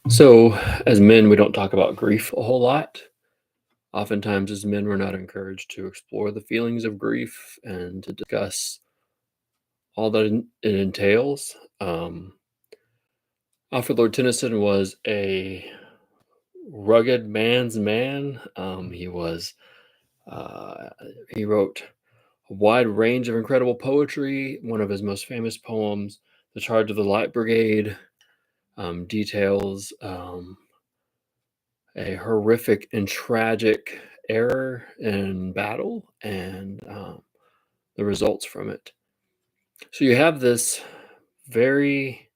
So, as men, we don't talk about grief a whole lot. Oftentimes, as men, we're not encouraged to explore the feelings of grief and to discuss all that it entails. Alfred Lord Tennyson was a rugged man's man. Uh, he wrote a wide range of incredible poetry. One of his most famous poems, "The Charge of the Light Brigade," details a horrific and tragic error in battle and the results from it. So you have this very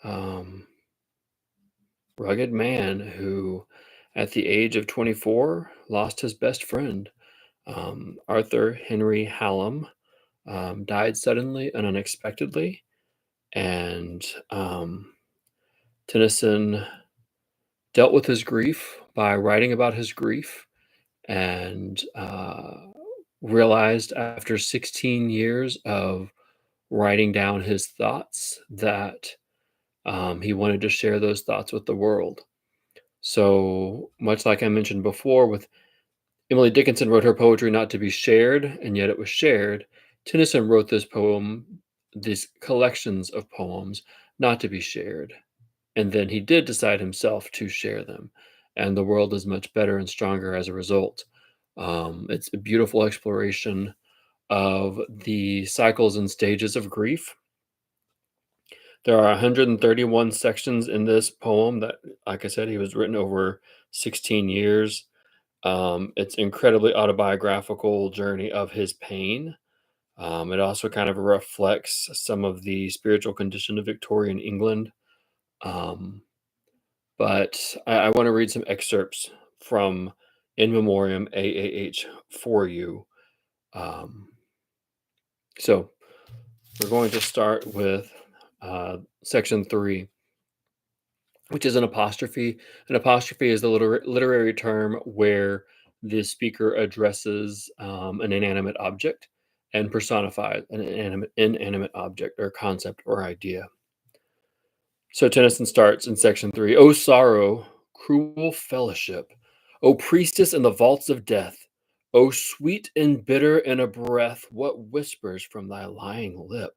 um, rugged man who, at the age of 24, lost his best friend. Arthur Henry Hallam died suddenly and unexpectedly, and Tennyson dealt with his grief by writing about his grief and realized after 16 years of writing down his thoughts that he wanted to share those thoughts with the world. So, much like I mentioned before, with Emily Dickinson wrote her poetry not to be shared, and yet it was shared. Tennyson wrote these collections of poems not to be shared. And then he did decide himself to share them. And the world is much better and stronger as a result. It's a beautiful exploration of the cycles and stages of grief. There are 131 sections in this poem that, like I said, he was written over 16 years. It's incredibly autobiographical journey of his pain. It also kind of reflects some of the spiritual condition of Victorian England. Um, but I want to read some excerpts from In Memoriam AAH for you. Um, so we're going to start with section 3, which is an apostrophe. An apostrophe is the literary term where the speaker addresses an inanimate object and personifies an inanimate object or concept or idea. So Tennyson starts in section 3. O sorrow, cruel fellowship, O priestess in the vaults of death, O sweet and bitter in a breath, what whispers from thy lying lip?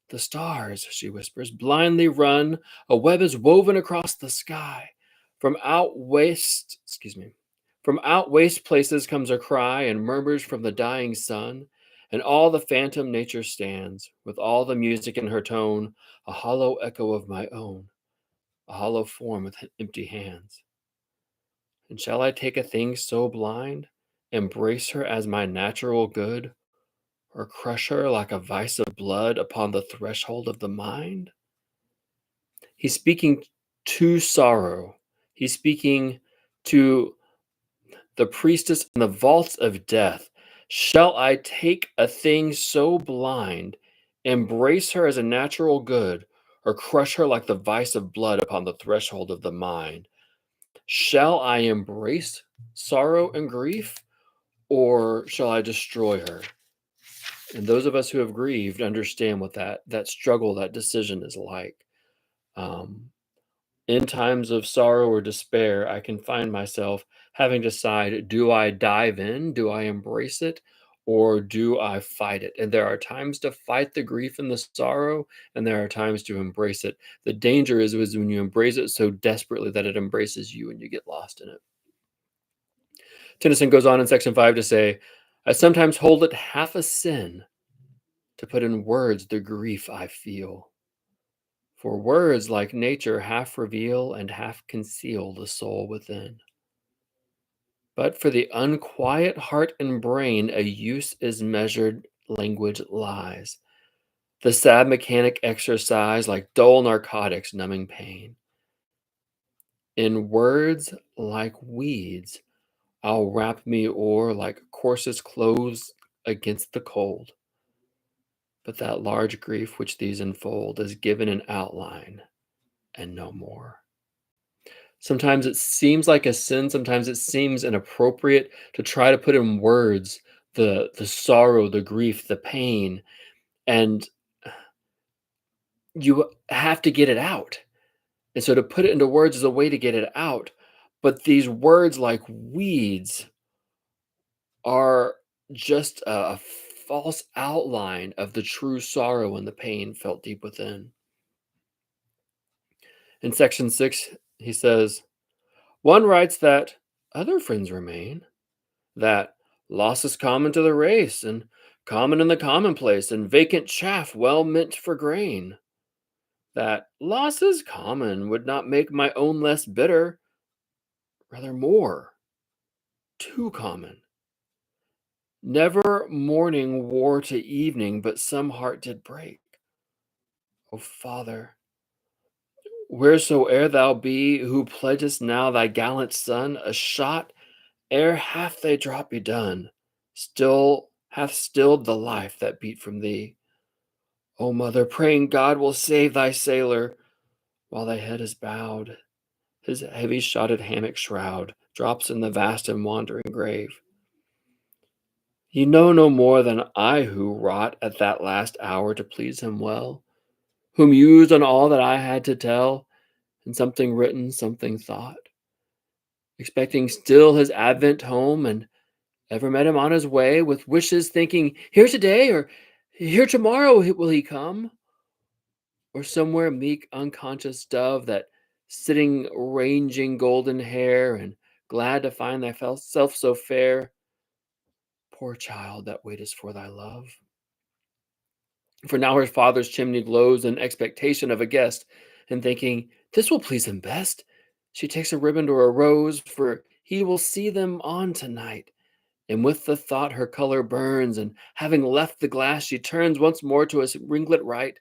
The stars, she whispers, blindly run. A web is woven across the sky. From out waste places comes a cry and murmurs from the dying sun. And all the phantom nature stands, with all the music in her tone, a hollow echo of my own, a hollow form with empty hands. And shall I take a thing so blind, embrace her as my natural good, or crush her like a vice of blood upon the threshold of the mind? He's speaking to sorrow. He's speaking to the priestess in the vaults of death. Shall I take a thing so blind, embrace her as a natural good, or crush her like the vice of blood upon the threshold of the mind? Shall I embrace sorrow and grief, or shall I destroy her? And those of us who have grieved understand what that struggle, that decision is like. Um, in times of sorrow or despair, I can find myself having to decide, do I dive in? Do I embrace it? Or do I fight it? And there are times to fight the grief and the sorrow, and there are times to embrace it. The danger is when you embrace it so desperately that it embraces you and you get lost in it. Tennyson goes on in section 5 to say, I sometimes hold it half a sin to put in words the grief I feel. For words, like nature, half reveal and half conceal the soul within. But for the unquiet heart and brain, a use is measured, language lies. The sad mechanic exercise, like dull narcotics numbing pain. In words like weeds, I'll wrap me o'er like coarsest clothes against the cold. But that large grief which these enfold is given an outline and no more. Sometimes it seems like a sin, sometimes it seems inappropriate to try to put in words the sorrow, the grief, the pain, and you have to get it out. And so to put it into words is a way to get it out. But these words, like weeds, are just a false outline of the true sorrow and the pain felt deep within. In section 6, he says, one writes that other friends remain, that loss is common to the race, and common in the commonplace, and vacant chaff well meant for grain. That loss is common would not make my own less bitter, rather more, too common. Never morning wore to evening, but some heart did break. O Father, wheresoe'er thou be, who pledgest now thy gallant son, a shot ere half thy drop be done, still hath stilled the life that beat from thee. O mother, praying God will save thy sailor, while thy head is bowed, his heavy shotted hammock shroud drops in the vast and wandering grave. Ye know no more than I who wrought at that last hour to please him well, who mused on all that I had to tell, and something written, something thought, expecting still his advent home, and ever met him on his way with wishes, thinking, here today or here tomorrow will he come, or somewhere meek, unconscious dove that sitting ranging golden hair, and glad to find thyself so fair, poor child that waitest for thy love. For now her father's chimney glows in expectation of a guest, and thinking, this will please him best, she takes a ribbon or a rose, for he will see them on tonight. And with the thought her color burns, and having left the glass, she turns once more to a ringlet right.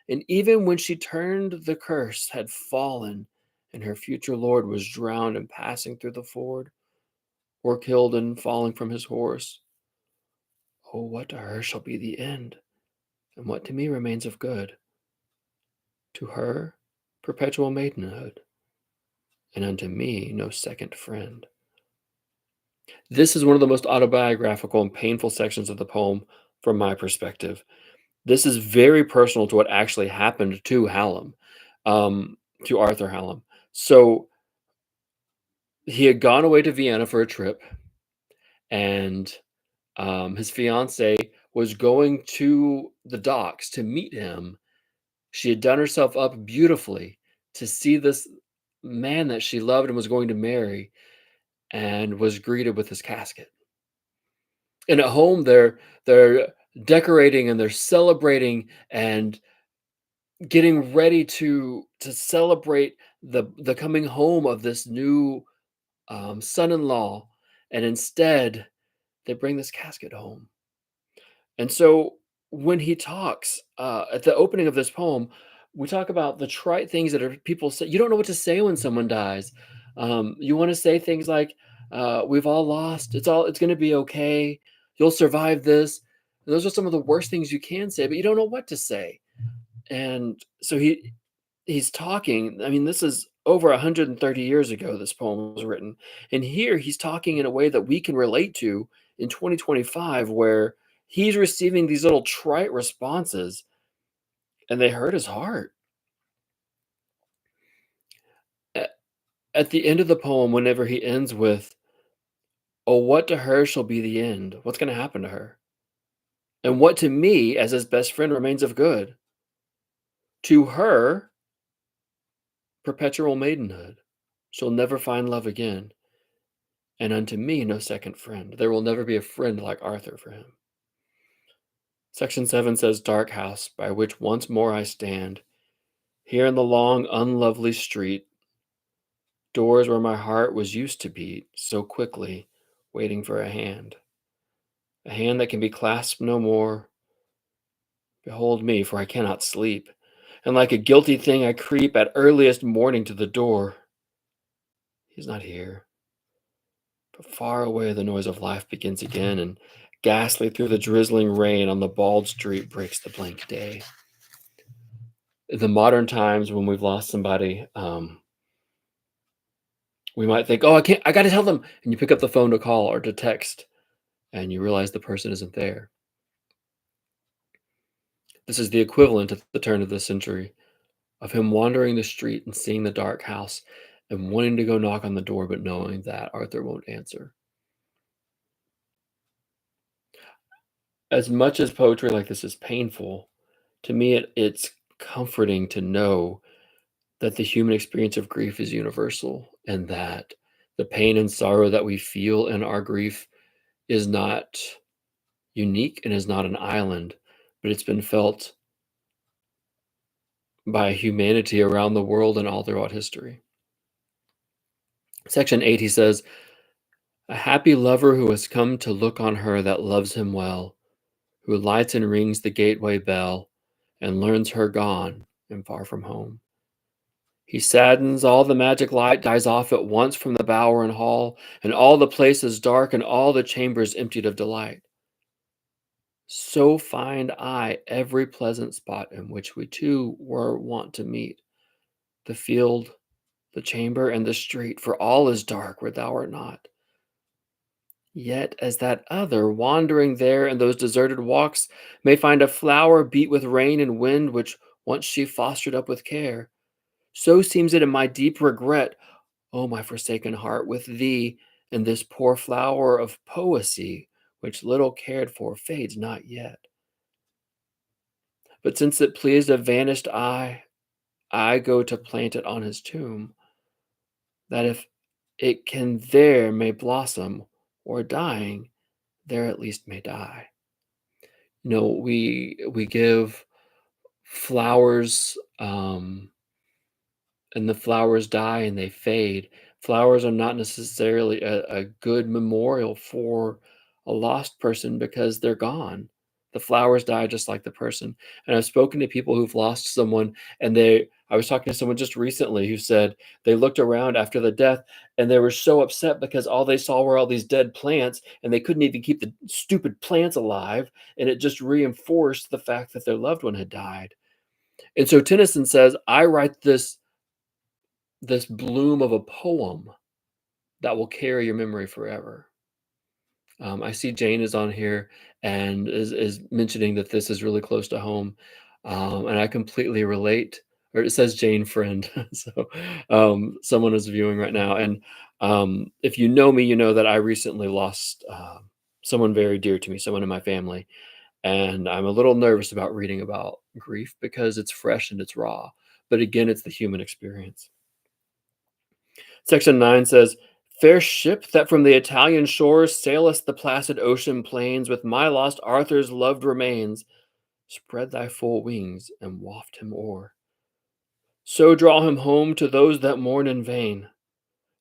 And even when she turned, the curse had fallen, and her future lord was drowned in passing through the ford, or killed in falling from his horse. Oh, what to her shall be the end, and what to me remains of good? To her, perpetual maidenhood, and unto me no second friend. This is one of the most autobiographical and painful sections of the poem from my perspective. This is very personal to what actually happened to Hallam, to Arthur Hallam. So he had gone away to Vienna for a trip, and his fiance was going to the docks to meet him. She had done herself up beautifully to see this man that she loved and was going to marry, and was greeted with his casket. And at home, they're decorating and they're celebrating and getting ready to celebrate the coming home of this new son-in-law, and instead they bring this casket home. And so when he talks at the opening of this poem, we talk about the trite things that are people say. You don't know what to say when someone dies. You want to say things like, "We've all lost. It's going to be okay. You'll survive this." And those are some of the worst things you can say, but you don't know what to say. And so he's talking. I mean, this is over 130 years ago this poem was written. And here he's talking in a way that we can relate to in 2025, where he's receiving these little trite responses and they hurt his heart. A- At the end of the poem, whenever he ends with, "Oh, what to her shall be the end? What's going to happen to her? And what to me, as his best friend, remains of good? To her, perpetual maidenhood. She'll never find love again. And unto me no second friend. There will never be a friend like Arthur for him." Section 7 says, dark house, by which once more I stand, here in the long, unlovely street, doors where my heart was used to beat so quickly, waiting for a hand that can be clasped no more. Behold me, for I cannot sleep, and like a guilty thing I creep at earliest morning to the door. He's not here. But far away the noise of life begins again, and ghastly through the drizzling rain on the bald street breaks the blank day. In the modern times when we've lost somebody, we might think, "Oh, I got to tell them," and you pick up the phone to call or to text, and you realize the person isn't there. This is the equivalent at the turn of the century of him wandering the street and seeing the dark house and wanting to go knock on the door, but knowing that Arthur won't answer. As much as poetry like this is painful, to me, it's comforting to know that the human experience of grief is universal and that the pain and sorrow that we feel in our grief is not unique and is not an island, but it's been felt by humanity around the world and all throughout history. Section 8, he says, a happy lover who has come to look on her that loves him well, who lights and rings the gateway bell, and learns her gone and far from home. He saddens, all the magic light dies off at once from the bower and hall, and all the place is dark, and all the chambers emptied of delight. So find I every pleasant spot in which we two were wont to meet, the field, the chamber, and the street, for all is dark where thou art not. Yet as that other, wandering there in those deserted walks, may find a flower beat with rain and wind which once she fostered up with care, so seems it in my deep regret, O my forsaken heart, with thee, and this poor flower of poesy, which little cared for fades not yet. But since it pleased a vanished eye, I go to plant it on his tomb, that if it can there may blossom, or dying, there at least may die. We give flowers, and the flowers die and they fade. Flowers are not necessarily a good memorial for a lost person because they're gone. The flowers die just like the person. And I've spoken to people who've lost someone, and I was talking to someone just recently who said they looked around after the death and they were so upset because all they saw were all these dead plants and they couldn't even keep the stupid plants alive. And it just reinforced the fact that their loved one had died. And so Tennyson says, I write this bloom of a poem that will carry your memory forever. I see Jane is on here and is mentioning that this is really close to home, and I completely relate. Or it says Jane friend, so someone is viewing right now. And if you know me, you know that I recently lost someone very dear to me, someone in my family, and I'm a little nervous about reading about grief because it's fresh and it's raw. But again, it's the human experience. Section 9 says, fair ship that from the Italian shores sailest the placid ocean plains with my lost Arthur's loved remains, spread thy full wings and waft him o'er. So draw him home to those that mourn in vain.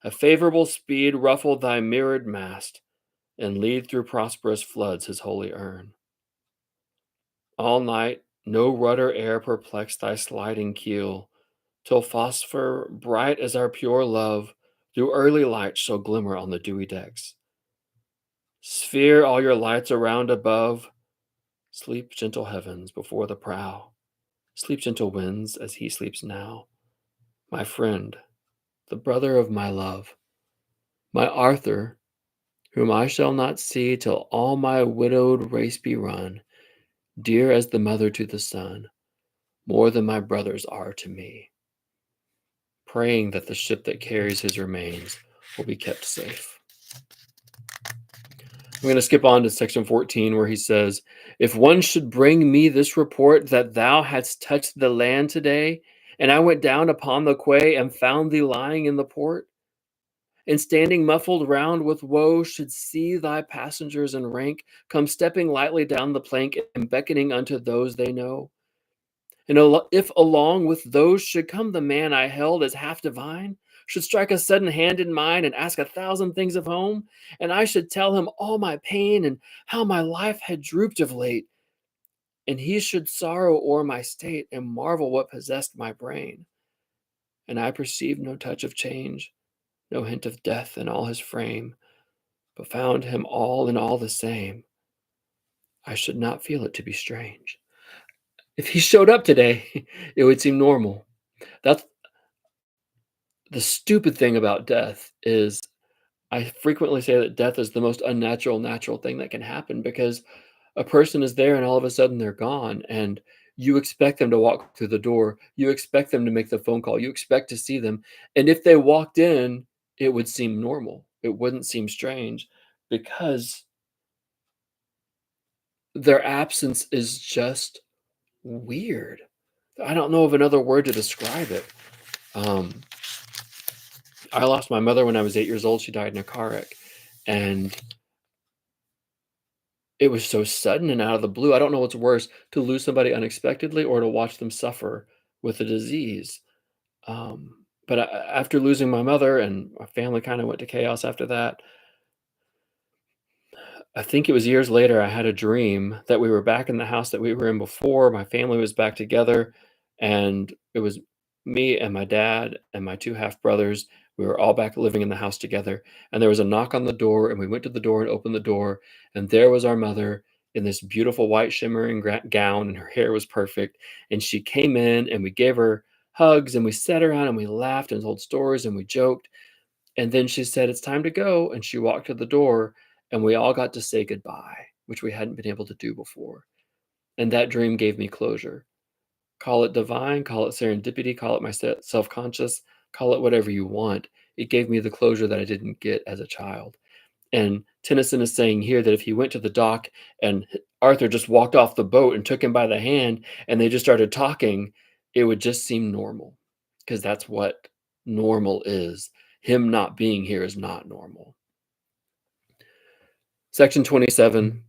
A favorable speed ruffle thy mirrored mast, and lead through prosperous floods his holy urn. All night no rudder e'er perplexed thy sliding keel, till phosphor, bright as our pure love, through early light shall glimmer on the dewy decks. Sphere all your lights around above, sleep gentle heavens before the prow, sleep gentle winds as he sleeps now. My friend, the brother of my love, my Arthur, whom I shall not see till all my widowed race be run, dear as the mother to the son, more than my brothers are to me. Praying that the ship that carries his remains will be kept safe. I'm going to skip on to section 14 where he says, if one should bring me this report that thou hadst touched the land today, and I went down upon the quay and found thee lying in the port, and standing muffled round with woe should see thy passengers in rank come stepping lightly down the plank and beckoning unto those they know, and if along with those should come the man I held as half divine, should strike a sudden hand in mine and ask 1,000 things of home, and I should tell him all my pain and how my life had drooped of late, and he should sorrow o'er my state and marvel what possessed my brain, and I perceived no touch of change, no hint of death in all his frame, but found him all in all the same, I should not feel it to be strange. If he showed up today, it would seem normal. That's the stupid thing about death is I frequently say that death is the most unnatural, natural thing that can happen because a person is there and all of a sudden they're gone. And You expect them to walk through the door. You expect them to make the phone call. You expect to see them. And if they walked in, it would seem normal. It wouldn't seem strange because their absence is just weird. I don't know of another word to describe it. Um, I lost my mother when I was 8 years old. She died in a car wreck. And it was so sudden and out of the blue. I don't know what's worse, to lose somebody unexpectedly or to watch them suffer with a disease. But after losing my mother and my family kind of went to chaos after that, I think it was years later, I had a dream that we were back in the house that we were in before. My family was back together, and it was me and my dad and my 2 half brothers. We were all back living in the house together, and there was a knock on the door, and we went to the door and opened the door, and there was our mother in this beautiful white shimmering gown, and her hair was perfect. And she came in, and we gave her hugs, and we sat around, and we laughed and told stories, and we joked. And then she said, "It's time to go," and she walked to the door, and we all got to say goodbye, which we hadn't been able to do before. And that dream gave me closure. Call it divine, call it serendipity, call it my self-conscious, call it whatever you want. It gave me the closure that I didn't get as a child. And Tennyson is saying here that if he went to the dock and Arthur just walked off the boat and took him by the hand and they just started talking, it would just seem normal because that's what normal is. Him not being here is not normal. Section 27.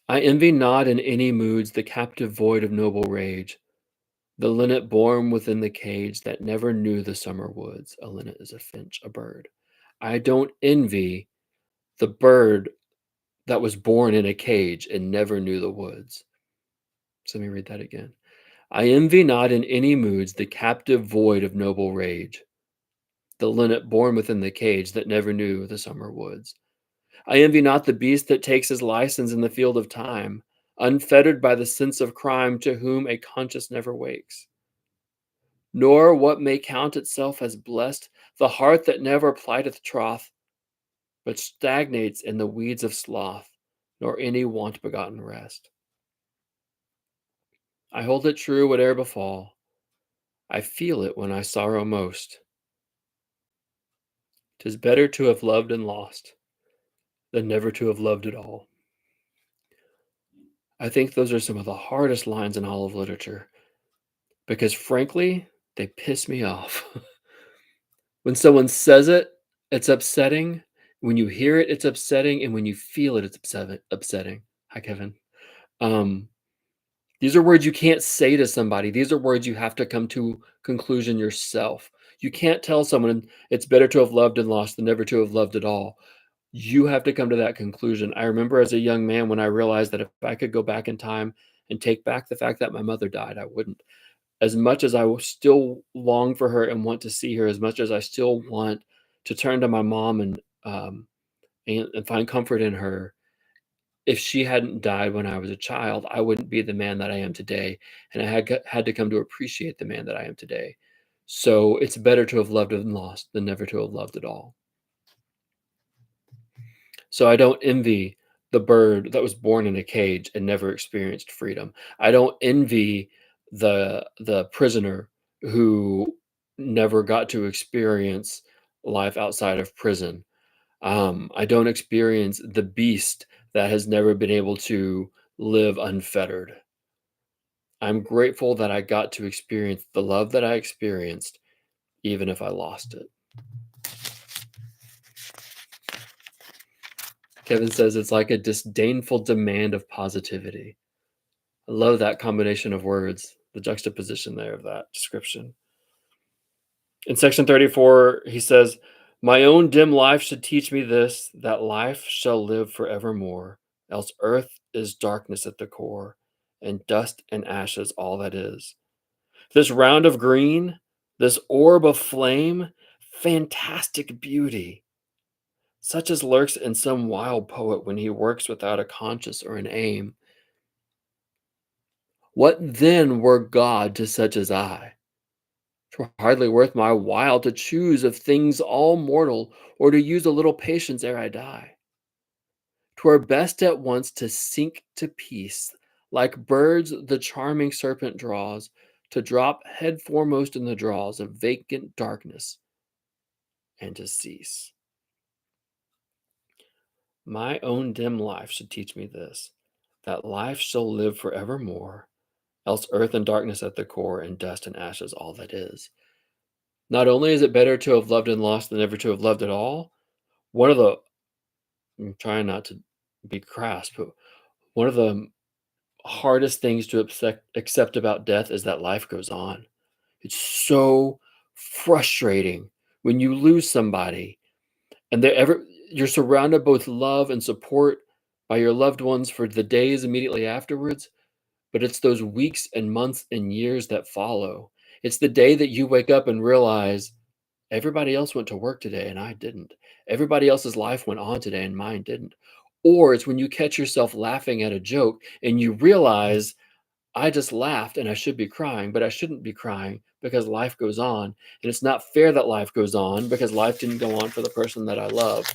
I envy not in any moods the captive void of noble rage, the linnet born within the cage that never knew the summer woods. A linnet is a finch, a bird. I don't envy the bird that was born in a cage and never knew the woods. So let me read that again. I envy not in any moods the captive void of noble rage, the linnet born within the cage that never knew the summer woods. I envy not the beast that takes his license in the field of time, unfettered by the sense of crime, to whom a conscience never wakes. Nor what may count itself as blessed, the heart that never plighteth troth, but stagnates in the weeds of sloth, nor any want begotten rest. I hold it true whate'er befall, I feel it when I sorrow most. 'Tis better to have loved and lost than never to have loved at all. I think those are some of the hardest lines in all of literature because, frankly, they piss me off. When someone says it, it's upsetting. When you hear it, it's upsetting. And when you feel it, it's upsetting. Hi, Kevin. Um, these are words you can't say to somebody. These are words you have to come to conclusion yourself. You can't tell someone it's better to have loved and lost than never to have loved at all. You have to come to that conclusion. I remember as a young man when I realized that if I could go back in time and take back the fact that my mother died, I wouldn't. As much as I will still long for her and want to see her, as much as I still want to turn to my mom and find comfort in her, if she hadn't died when I was a child, I wouldn't be the man that I am today, and I had to come to appreciate the man that I am today. So it's better to have loved and lost than never to have loved at all. So I don't envy the bird that was born in a cage and never experienced freedom. I don't envy the prisoner who never got to experience life outside of prison. I don't experience the beast that has never been able to live unfettered. I'm grateful that I got to experience the love that I experienced, even if I lost it. Kevin says it's like a disdainful demand of positivity. I love that combination of words, the juxtaposition there of that description. In section 34, he says, my own dim life should teach me this, that life shall live forevermore, else earth is darkness at the core, and dust and ashes all that is. This round of green, this orb of flame, fantastic beauty, such as lurks in some wild poet when he works without a conscience or an aim. What then were God to such as I? 'Twere hardly worth my while to choose of things all mortal, or to use a little patience ere I die. 'Twere best at once to sink to peace, Like birds, the charming serpent draws to drop head foremost in the draws of vacant darkness and to cease. My own dim life should teach me this, that life shall live forevermore, else earth and darkness at the core, and dust and ashes all that is. Not only is it better to have loved and lost than never to have loved at all, one of the I'm trying not to be crass, but one of the hardest things to accept about death is that life goes on. It's so frustrating when you lose somebody and you're surrounded both love and support by your loved ones for the days immediately afterwards, but it's those weeks and months and years that follow. It's the day that you wake up and realize everybody else went to work today and I didn't. Everybody else's life went on today and mine didn't. Or it's when you catch yourself laughing at a joke and you realize I just laughed and I should be crying, but I shouldn't be crying because life goes on. And it's not fair that life goes on because life didn't go on for the person that I love.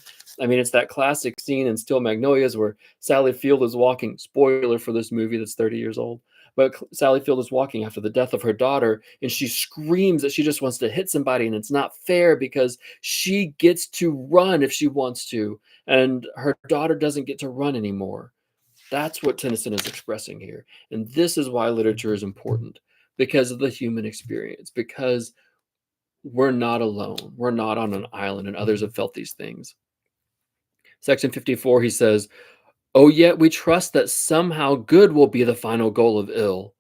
I mean, it's that classic scene in Still Magnolias where Sally Field is walking, spoiler for this movie that's 30 years old. But Sally Field is walking after the death of her daughter, and she screams that she just wants to hit somebody, and it's not fair because she gets to run if she wants to, and her daughter doesn't get to run anymore. That's what Tennyson is expressing here. And this is why literature is important because of the human experience, because we're not alone. We're not on an island, and others have felt these things. Section 54, he says, "Oh, yet we trust that somehow good will be the final goal of ill.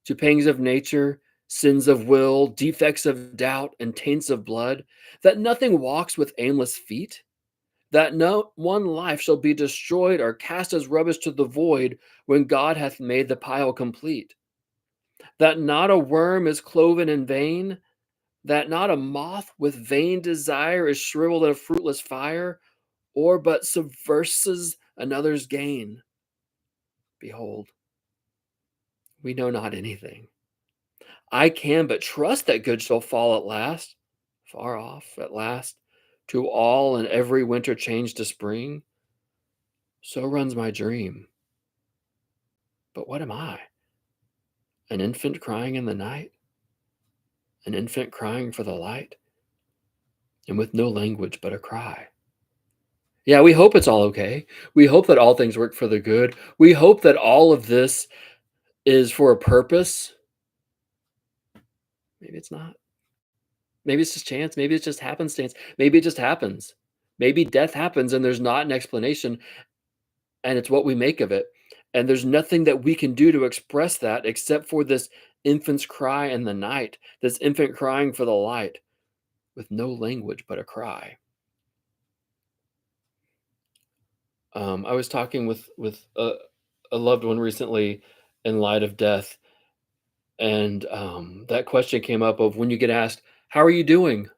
To pangs of nature, sins of will, defects of doubt, and taints of blood, that nothing walks with aimless feet, that no one life shall be destroyed or cast as rubbish to the void when God hath made the pile complete, that not a worm is cloven in vain, that not a moth with vain desire is shriveled in a fruitless fire, or but subverses another's gain. Behold, we know not anything. I can but trust that good shall fall at last, far off at last, to all and every winter change to spring. So runs my dream. But what am I? An infant crying in the night? An infant crying for the light? And with no language but a cry. Yeah, we hope it's all okay. We hope that all things work for the good. We hope that all of this is for a purpose. Maybe it's not. Maybe it's just chance. Maybe it's just happenstance. Maybe it just happens. Maybe death happens and there's not an explanation and it's what we make of it. And there's nothing that we can do to express that except for this infant's cry in the night, this infant crying for the light with no language but a cry. I was talking with a loved one recently in light of death, and that question came up of when you get asked, "How are you doing?"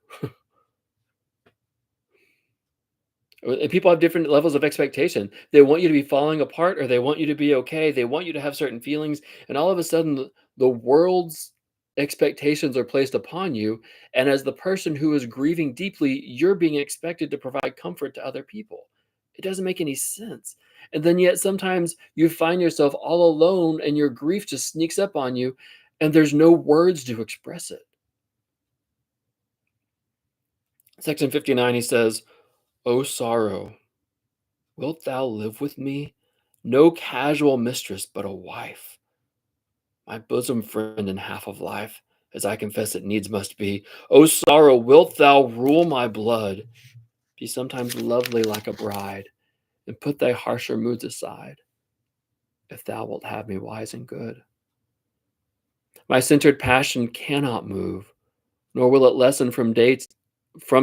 And people have different levels of expectation. They want you to be falling apart, or they want you to be okay. They want you to have certain feelings, and all of a sudden, the world's expectations are placed upon you. And as the person who is grieving deeply, you're being expected to provide comfort to other people. It doesn't make any sense. And then yet sometimes you find yourself all alone and your grief just sneaks up on you and there's no words to express it. Section 59, he says, "O sorrow, wilt thou live with me? No casual mistress, but a wife, my bosom friend and half of life, as I confess it needs must be. O sorrow, wilt thou rule my blood? Be sometimes lovely like a bride, and put thy harsher moods aside, if thou wilt have me wise and good. My centered passion cannot move, nor will it lessen from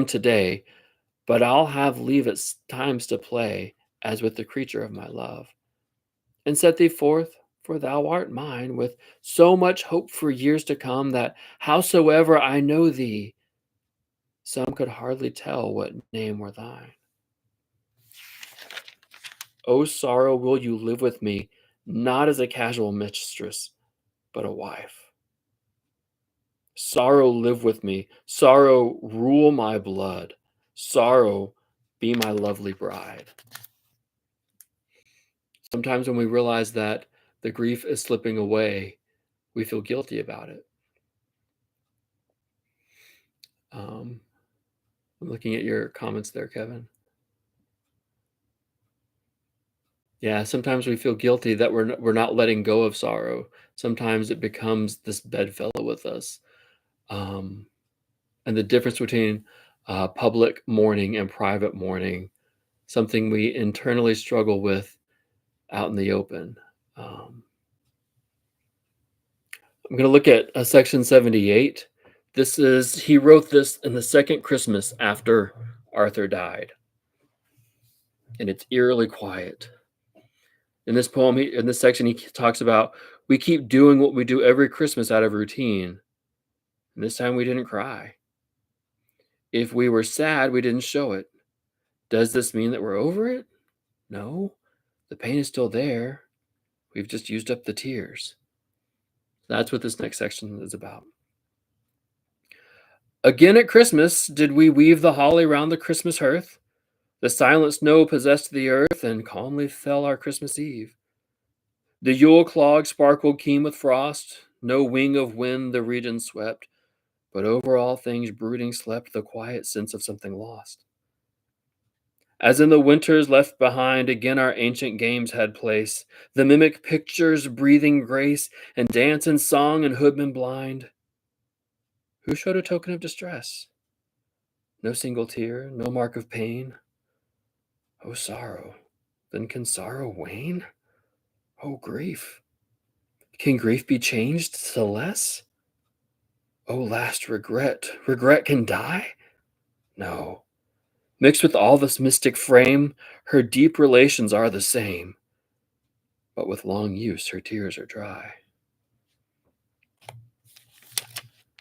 today, but I'll have leave at times to play, as with the creature of my love, and set thee forth, for thou art mine, with so much hope for years to come, that howsoever I know thee, some could hardly tell what name were thine. O sorrow, will you live with me, not as a casual mistress, but a wife? Sorrow, live with me. Sorrow, rule my blood. Sorrow, be my lovely bride." Sometimes when we realize that the grief is slipping away, we feel guilty about it. Um, I'm looking at your comments there, Kevin. Yeah, sometimes we feel guilty that we're not letting go of sorrow. Sometimes it becomes this bedfellow with us. Um, and the difference between public mourning and private mourning, something we internally struggle with out in the open. Um, I'm going to look at section 78. He wrote this in the second Christmas after Arthur died, and it's eerily quiet. In this poem, in this section, he talks about we keep doing what we do every Christmas out of routine. And this time we didn't cry. If we were sad, we didn't show it. Does this mean that we're over it? No. The pain is still there. We've just used up the tears. That's what this next section is about. Again at Christmas, did we weave the holly round the Christmas hearth? The silent snow possessed the earth, and calmly fell our Christmas Eve. The Yule clog sparkled keen with frost. No wing of wind the region swept, but over all things brooding slept the quiet sense of something lost. As in the winters left behind, again our ancient games had place, the mimic pictures breathing grace, and dance and song and hoodman blind. Who showed a token of distress? No single tear, no mark of pain. Oh sorrow, then can sorrow wane? Oh grief, can grief be changed to less? Oh last regret, regret can die? No, mixed with all this mystic frame, her deep relations are the same, but with long use her tears are dry.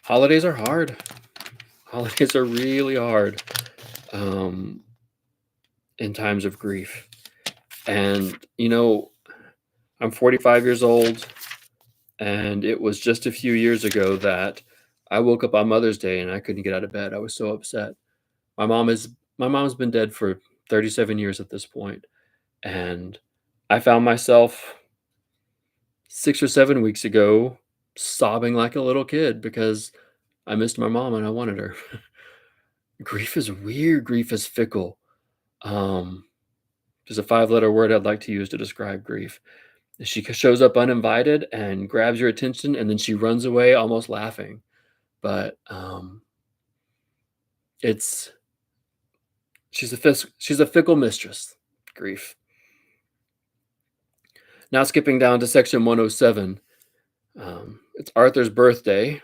Holidays are hard. Holidays are really hard um, in times of grief. And, I'm 45 years old, and it was just a few years ago that I woke up on Mother's Day and I couldn't get out of bed. I was so upset. My mom is my mom's been dead for 37 years at this point, and I found myself 6 or 7 weeks ago sobbing like a little kid because I missed my mom and I wanted her. Grief is weird. Grief is fickle. Um, there's a 5-letter word I'd like to use to describe grief. She shows up uninvited and grabs your attention, and then she runs away almost laughing. But it's she's a fickle mistress. Grief. Now skipping down to section 107. It's Arthur's birthday.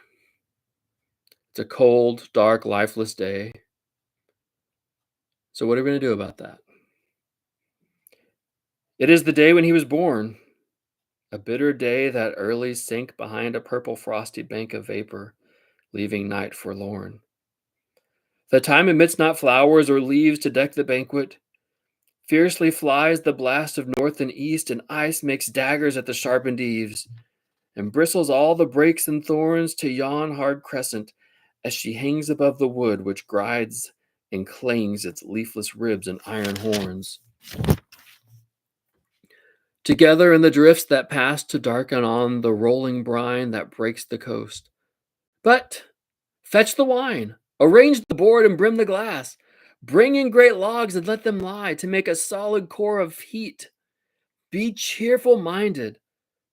It's a cold, dark, lifeless day. So what are we going to do about that? It is the day when he was born. A bitter day that early sank behind a purple frosty bank of vapor, leaving night forlorn. The time amidst not flowers or leaves to deck the banquet. Fiercely flies the blast of north and east, and ice makes daggers at the sharpened eaves, and bristles all the brakes and thorns to yon hard crescent, as she hangs above the wood which grides and clangs its leafless ribs and iron horns. Together in the drifts that pass to darken on the rolling brine that breaks the coast. But fetch the wine, arrange the board and brim the glass. Bring in great logs and let them lie to make a solid core of heat. Be cheerful minded.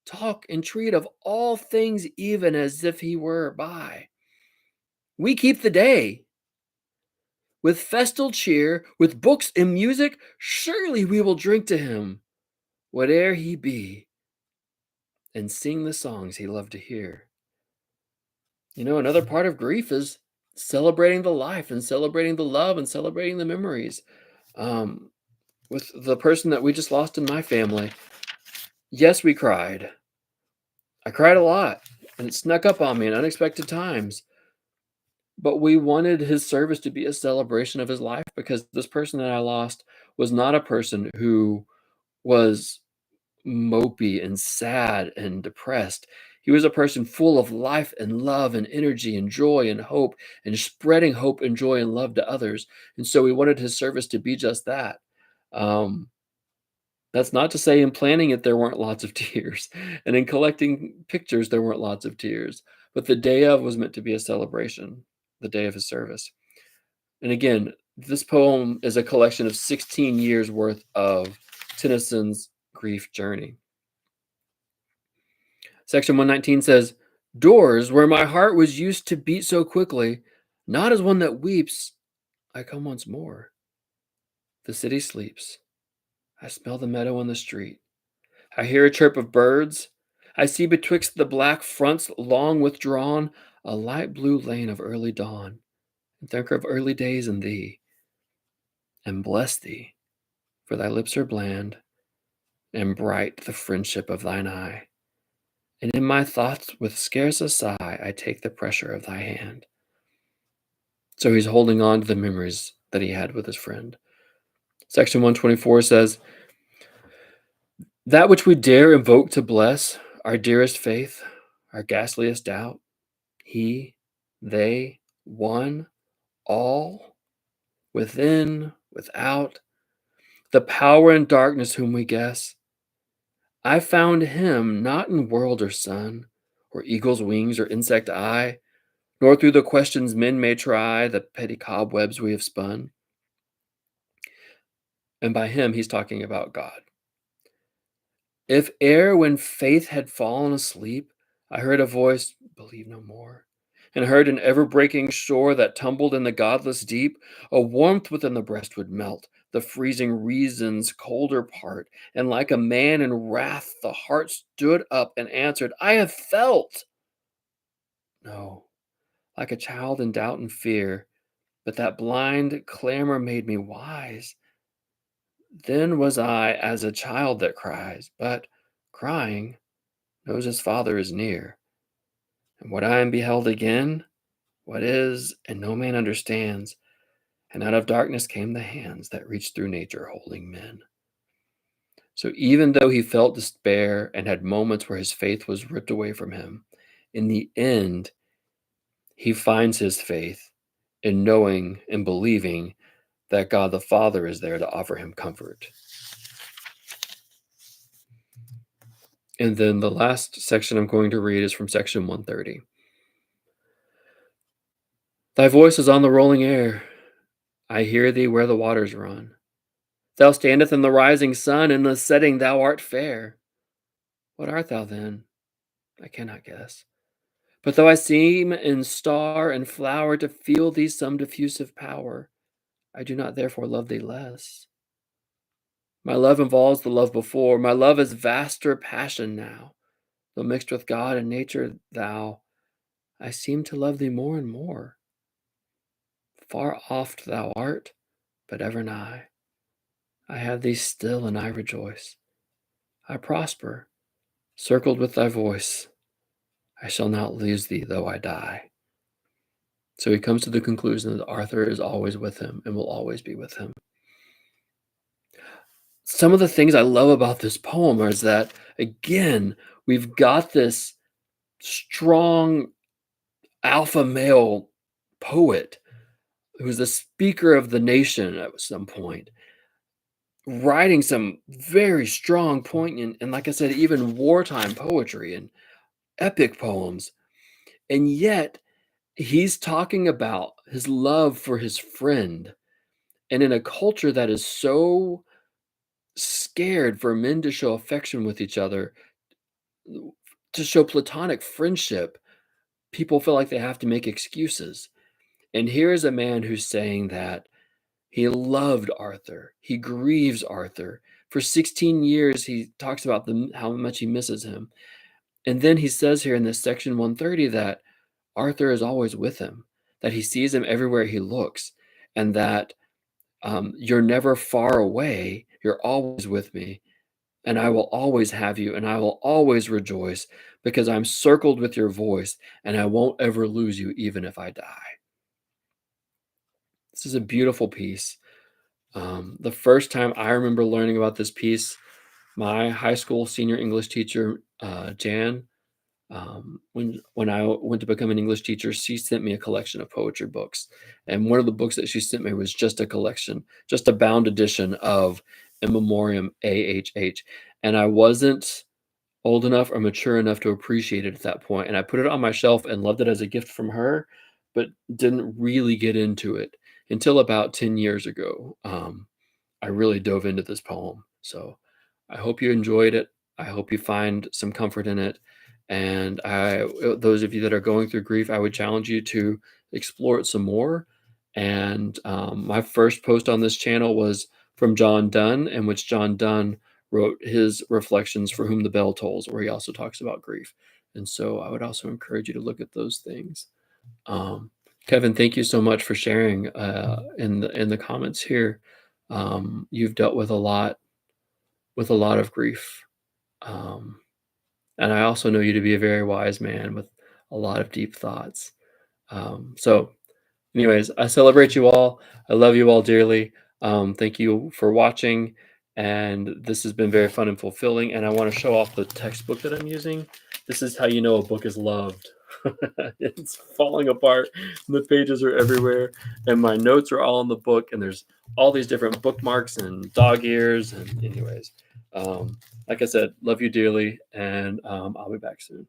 Talk and treat of all things even as if he were by. We keep the day. With festal cheer, with books and music, surely we will drink to him, whate'er he be, and sing the songs he loved to hear. Another part of grief is celebrating the life and celebrating the love and celebrating the memories. With the person that we just lost in my family, yes, we cried. I cried a lot, and it snuck up on me in unexpected times. But we wanted his service to be a celebration of his life because this person that I lost was not a person who was mopey and sad and depressed. He was a person full of life and love and energy and joy and hope and spreading hope and joy and love to others. And so we wanted his service to be just that. Um, That's not to say in planning it, there weren't lots of tears, and in collecting pictures, there weren't lots of tears, but the day of was meant to be a celebration, the day of his service. And again, this poem is a collection of 16 years worth of Tennyson's grief journey. Section 119 says, "Doors where my heart was used to beat so quickly, not as one that weeps, I come once more. The city sleeps. I smell the meadow and the street. I hear a chirp of birds. I see betwixt the black fronts long withdrawn a light blue lane of early dawn, and think of early days in thee, and bless thee, for thy lips are bland, and bright the friendship of thine eye. And in my thoughts, with scarce a sigh, I take the pressure of thy hand." So he's holding on to the memories that he had with his friend. Section 124 says, "That which we dare invoke to bless, our dearest faith, our ghastliest doubt, he, they, one, all, within, without, the power in darkness whom we guess, I found him not in world or sun, or eagle's wings or insect eye, nor through the questions men may try, the petty cobwebs we have spun." And by him, he's talking about God. "If ere when faith had fallen asleep, I heard a voice, believe no more, and heard an ever-breaking shore that tumbled in the godless deep, a warmth within the breast would melt, the freezing reason's colder part, and like a man in wrath, the heart stood up and answered, I have felt. No, like a child in doubt and fear, but that blind clamor made me wise. Then was I as a child that cries, but crying knows his father is near. And what I am beheld again, what is, and no man understands. And out of darkness came the hands that reached through nature holding men." So even though he felt despair and had moments where his faith was ripped away from him, in the end, he finds his faith in knowing and believing that God the Father is there to offer him comfort. And then the last section I'm going to read is from section 130. "Thy voice is on the rolling air. I hear thee where the waters run. Thou standeth in the rising sun, in the setting thou art fair. What art thou then? I cannot guess. But though I seem in star and flower to feel thee some diffusive power, I do not therefore love thee less. My love involves the love before. My love is vaster passion now. Though mixed with God and nature, thou, I seem to love thee more and more. Far oft thou art, but ever nigh. I have thee still, and I rejoice. I prosper, circled with thy voice. I shall not lose thee, though I die." So he comes to the conclusion that Arthur is always with him and will always be with him. Some of the things I love about this poem is that, again, we've got this strong alpha male poet who's the speaker of the nation at some point, writing some very strong, poignant, and like I said, even wartime poetry and epic poems. And yet, he's talking about his love for his friend. And in a culture that is so scared for men to show affection with each other, to show platonic friendship, people feel like they have to make excuses. And here is a man who's saying that he loved Arthur. He grieves Arthur. For 16 years, he talks about how much he misses him. And then he says here in this section 130 that Arthur is always with him, that he sees him everywhere he looks, and that you're never far away. You're always with me, and I will always have you, and I will always rejoice because I'm circled with your voice, and I won't ever lose you, even if I die. This is a beautiful piece. The first time I remember learning about this piece, my high school senior English teacher, Jan, when I went to become an English teacher, she sent me a collection of poetry books, and one of the books that she sent me was just a collection, just a bound edition of in Memoriam AHH, and I wasn't old enough or mature enough to appreciate it at that point, and I put it on my shelf and loved it as a gift from her, but didn't really get into it until about 10 years ago. I really dove into this poem. So I hope you enjoyed it. I hope you find some comfort in it. And those of you that are going through grief, I would challenge you to explore it some more. And my first post on this channel was from John Donne, in which John Donne wrote his reflections for Whom the Bell Tolls, where he also talks about grief. And so I would also encourage you to look at those things. Um, Kevin, thank you so much for sharing in the comments here. You've dealt with a lot of grief, um, and I also know you to be a very wise man with a lot of deep thoughts. So, anyways, I celebrate you all. I love you all dearly. Thank you for watching, and this has been very fun and fulfilling. And I want to show off the textbook that I'm using. This is how you know a book is loved. It's falling apart. The pages are everywhere, and my notes are all in the book. And there's all these different bookmarks and dog ears. And anyways, like I said, love you dearly, and I'll be back soon.